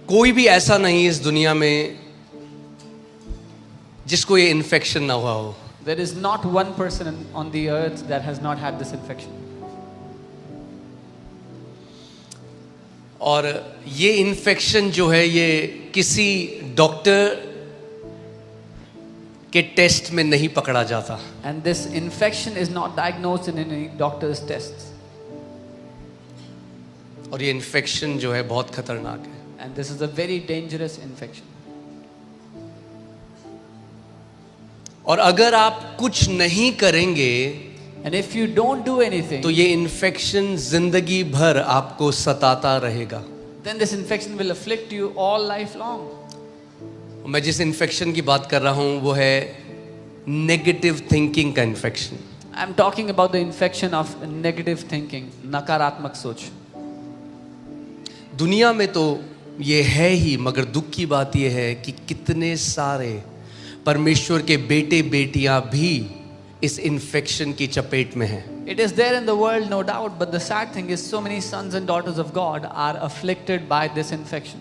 कोई भी ऐसा नहीं इस दुनिया में जिसको ये इन्फेक्शन ना हुआ हो. There is not one person on the earth that has not had this infection. और ये इन्फेक्शन जो है ये किसी डॉक्टर के टेस्ट में नहीं पकड़ा जाता. And this infection is not diagnosed in any doctor's tests. और ये इन्फेक्शन जो है बहुत खतरनाक है. And this is a very dangerous infection. और अगर आप कुछ नहीं करेंगे And if you don't do anything, तो ये इन्फेक्शन जिंदगी भर आपको सताता रहेगा. then this infection will afflict you all life long. मैं जिस इन्फेक्शन की बात कर रहा हूं वो है नेगेटिव थिंकिंग का infection. I'm talking about the infection of negative thinking, नकारात्मक सोच. दुनिया में तो ये है ही, मगर दुख की बात ये है कि कितने सारे परमेश्वर के बेटे बेटियां भी इस इन्फेक्शन की चपेट में हैं. It is there in the world, no doubt, but the sad thing is so many sons and daughters of God are afflicted by this infection.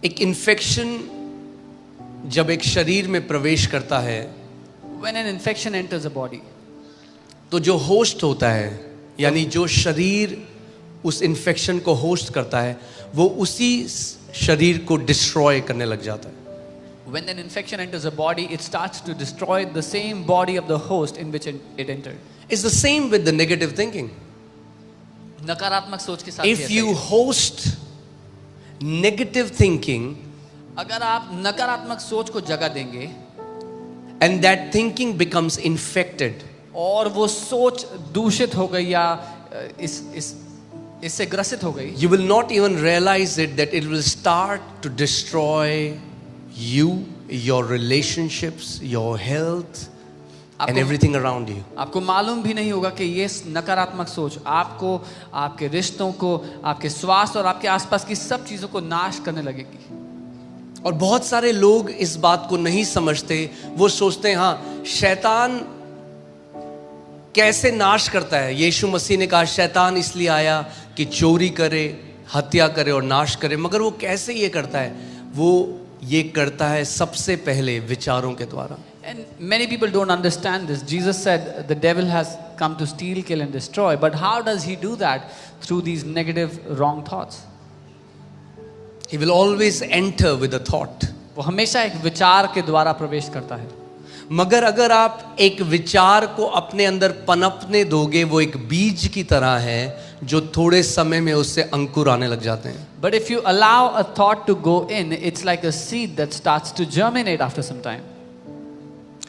एक इन्फेक्शन जब एक शरीर में प्रवेश करता है, When an infection enters a body, तो जो होस्ट होता है, यानी जो शरीर उस इन्फेक्शन को होस्ट करता है, वो उसी शरीर को डिस्ट्रॉय करने लग जाता है. when an infection enters a body, it starts to destroy the same body of the host in which it entered. It's the same with the negative thinking. नकारात्मक सोच के साथ If you host negative thinking, अगर आप नकारात्मक सोच को जगह देंगे and that thinking becomes infected, और वो सोच दूषित हो गई या इससे ग्रसित हो गई, you will not even realize it that it will start to destroy you, your relationships, your health and everything around you. आपको मालूम भी नहीं होगा कि ये नकारात्मक सोच आपको, आपके रिश्तों को, आपके स्वास्थ्य और आपके आसपास की सब चीजों को नाश करने लगेगी. और बहुत सारे लोग इस बात को नहीं समझते. वो सोचते हैं हाँ, शैतान कैसे नाश करता है. यीशु मसीह ने कहा शैतान इसलिए आया कि चोरी करे, हत्या करे और नाश करे. मगर वो कैसे ये करता है? वो ये करता है सबसे पहले विचारों के द्वारा. And many people don't understand this. Jesus said the devil has come to steal, kill and destroy. But how does he do that? Through these negative, wrong thoughts. He will always enter with a thought. वो हमेशा एक विचार के द्वारा प्रवेश करता है. मगर अगर आप एक विचार को अपने अंदर पनपने दोगे, वो एक बीज की तरह है जो थोड़े समय में उससे अंकुर आने लग जाते हैं. But if you allow a thought to go in, it's like a seed that starts to germinate after some time.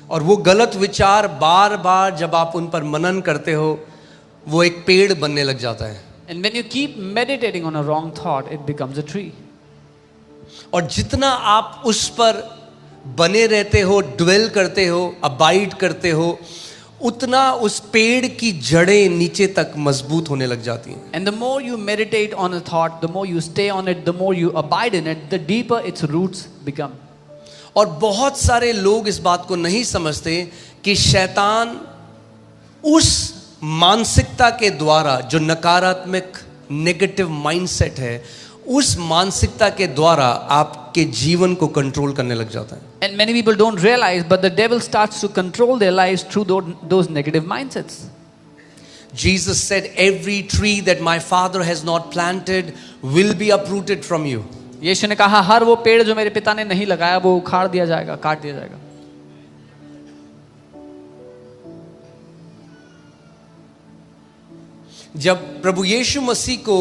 और वो गलत विचार बार बार जब आप उन पर मनन करते हो, वो एक पेड़ बनने लग जाता है. And when you keep meditating on a wrong thought, it becomes a tree. और जितना आप उस पर बने रहते हो, ड्वेल करते हो, अबाइड करते हो, उतना उस पेड़ की जड़ें नीचे तक मजबूत होने लग जाती हैं. And the more you meditate on a thought, the more you stay on it, the more you abide in it, the deeper its roots become. और बहुत सारे लोग इस बात को नहीं समझते कि शैतान उस मानसिकता के द्वारा, जो नकारात्मक नेगेटिव माइंडसेट है, उस मानसिकता के द्वारा आपके जीवन को कंट्रोल करने लग जाता है. And many people don't realize, but the devil starts to control their lives through those negative mindsets. Jesus said, "Every tree that my Father has not planted will be uprooted from you." यीशु ने कहा हर वो पेड़ जो मेरे पिता ने नहीं लगाया वो उखाड़ दिया जाएगा, काट दिया जाएगा. जब प्रभु यीशु मसीह को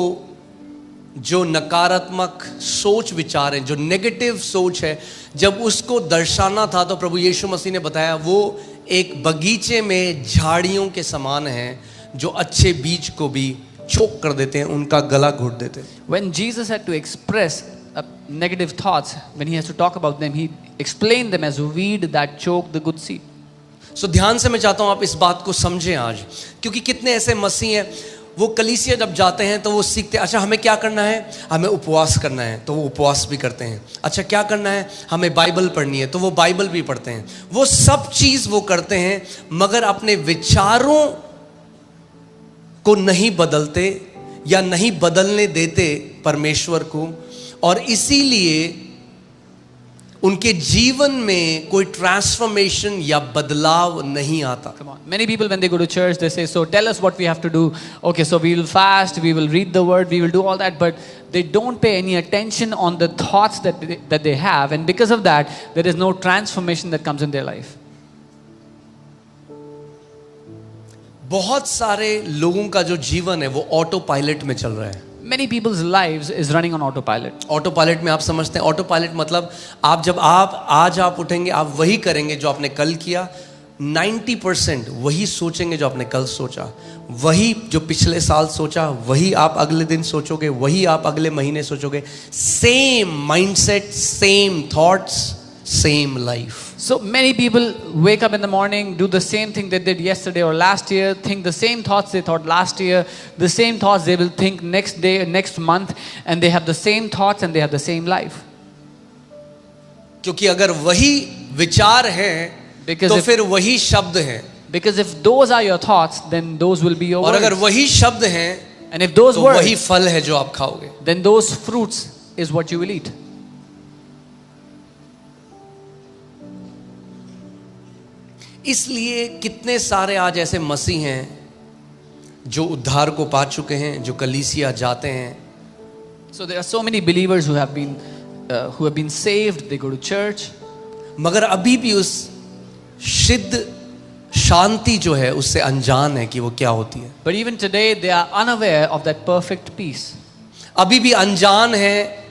जो नकारात्मक सोच विचार है, जो नेगेटिव सोच है, जब उसको दर्शाना था तो प्रभु यीशु मसीह ने बताया वो एक बगीचे में झाड़ियों के समान है जो अच्छे बीज को भी चोक कर देते हैं, उनका गला घोट देते हैं. When Jesus had to express negative thoughts, when he has to talk about them, he explained them as a weed that choke the good seed. So ध्यान से मैं चाहता हूं आप इस बात को समझें आज, क्योंकि कितने ऐसे मसीह हैं, वो कलीसिया जब जाते हैं तो वो सीखते हैं, अच्छा हमें क्या करना है, हमें उपवास करना है, तो वो उपवास भी करते हैं. अच्छा क्या करना है, हमें बाइबल पढ़नी है, तो वो बाइबल भी पढ़ते हैं. वो सब चीज़ वो करते हैं, मगर अपने विचारों को नहीं बदलते या नहीं बदलने देते परमेश्वर को, और इसीलिए उनके जीवन में कोई ट्रांसफॉर्मेशन या बदलाव नहीं आता। Come on. Many people, when they go to church, they say, so tell us what we have to do. Okay, so we will fast, we will read the word, we will do all that, but they don't pay any attention on the thoughts that they have, and because of that, there is no transformation that comes in their life. बहुत सारे लोगों का जो जीवन है वो auto pilot में चल रहा है। Many people's lives is running on autopilot. Auto pilot में आप समझते हैं, ऑटो पायलट मतलब आज आप उठेंगे, आप वही करेंगे जो आपने कल किया, 90% वही सोचेंगे जो आपने कल सोचा, वही जो पिछले साल सोचा वही आप अगले दिन सोचोगे, वही आप अगले महीने सोचोगे। Same mindset, same thoughts, same life. So many people wake up in the morning, do the same thing they did yesterday or last year, think the same thoughts they thought last year, the same thoughts they will think next day, next month, and they have the same thoughts and they have the same life. क्योंकि अगर वही विचार हैं तो फिर वही शब्द हैं, Because if those are your thoughts, then those will be your और words. अगर वही शब्द हैं And if those तो words, वही फल है जो आप खाओगे। then those fruits is what you will eat. इसलिए कितने सारे आज ऐसे मसीह हैं जो उद्धार को पा चुके हैं, जो कलीसिया जाते हैं, So there are so many believers who have been saved. They go to church, मगर अभी भी उस सिद्ध शांति जो है उससे अनजान है कि वो क्या होती है। but even today they are unaware of that perfect peace. अभी भी अनजान है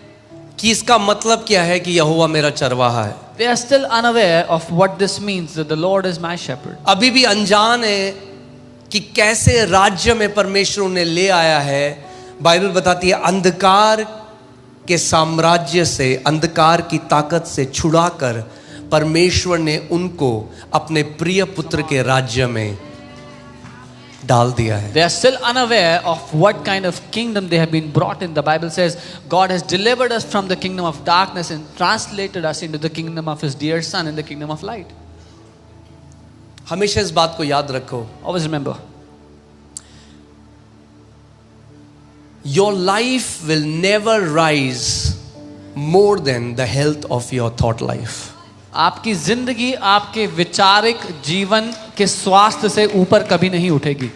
कि इसका मतलब क्या है कि यहोवा मेरा चरवाहा है। They are still unaware of what this means, that the Lord is my shepherd. अभी भी अनजान है कि कैसे राज्य में परमेश्वर उन्हें ले आया है। बाइबल बताती है अंधकार के साम्राज्य से, अंधकार की ताकत से छुड़ाकर परमेश्वर ने उनको अपने प्रिय पुत्र के राज्य में डाल दिया है। They are still unaware of what kind of kingdom they have been brought in. The Bible says God has delivered us from the kingdom of darkness and translated us into the kingdom of His dear Son, in the kingdom of light. हमेशा इस बात को याद रखो, Always remember, your life will never rise more than the health of your thought life. आपकी जिंदगी आपके विचारिक जीवन के स्वास्थ्य से ऊपर कभी नहीं उठेगी।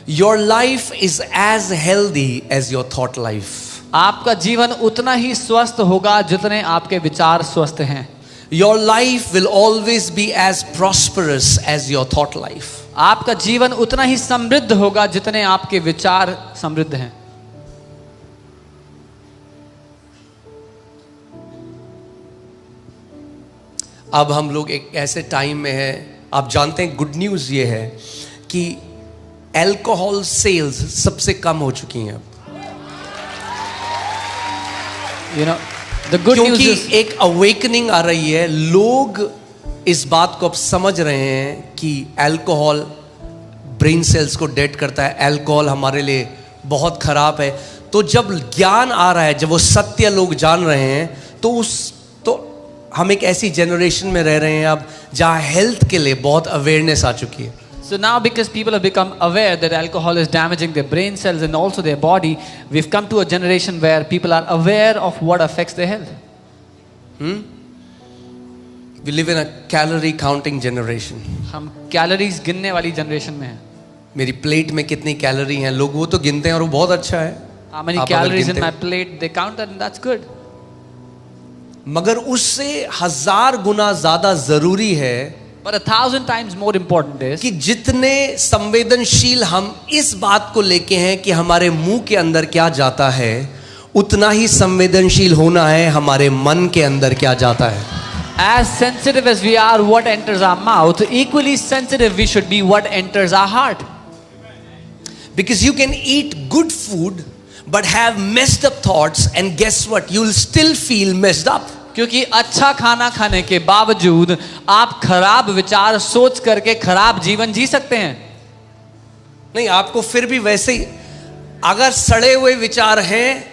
Your life is as healthy as your thought life. आपका जीवन उतना ही स्वस्थ होगा जितने आपके विचार स्वस्थ हैं। Your life will always be as prosperous as your thought life. आपका जीवन उतना ही समृद्ध होगा जितने आपके विचार समृद्ध हैं। अब हम लोग एक ऐसे टाइम में हैं, आप जानते हैं गुड न्यूज़ ये है कि अल्कोहल सेल्स सबसे कम हो चुकी हैं अब। You know, the good news क्योंकि is एक अवेकनिंग आ रही है, लोग इस बात को अब समझ रहे हैं कि अल्कोहल ब्रेन सेल्स को डेड करता है, अल्कोहल हमारे लिए बहुत खराब है। तो जब ज्ञान आ रहा है, जब वो सत्य लोग जान रहे हैं, तो हम एक ऐसी जनरेशन में रह रहे हैं अब जहाँ हेल्थ के लिए बहुत अवेयरनेस आ चुकी है। So now, because people have become aware that alcohol is damaging their brain cells and also their body, we've come to a generation where people are aware of what affects their health. We live in a calorie counting generation. हम calories गिनने वाली generation में हैं। मेरी plate में कितनी calorie हैं, लोग वो तो गिनते हैं और वो बहुत अच्छा है। How many आप अगर calories in गिनते my plate? They count that and that's good. मगर उससे 1000 गुना ज्यादा जरूरी है But 1,000 times more important is कि जितने संवेदनशील हम इस बात को लेके हैं कि हमारे मुंह के अंदर क्या जाता है, उतना ही संवेदनशील होना है हमारे मन के अंदर क्या जाता है। as sensitive as we are what enters our mouth, equally sensitive we should be what enters our heart. Because you can eat good food but have messed up thoughts, and guess what, you'll still feel messed up. क्योंकि अच्छा खाना खाने के बावजूद आप खराब विचार सोच करके खराब जीवन जी सकते हैं। नहीं, आपको फिर भी वैसे ही, अगर सड़े हुए विचार हैं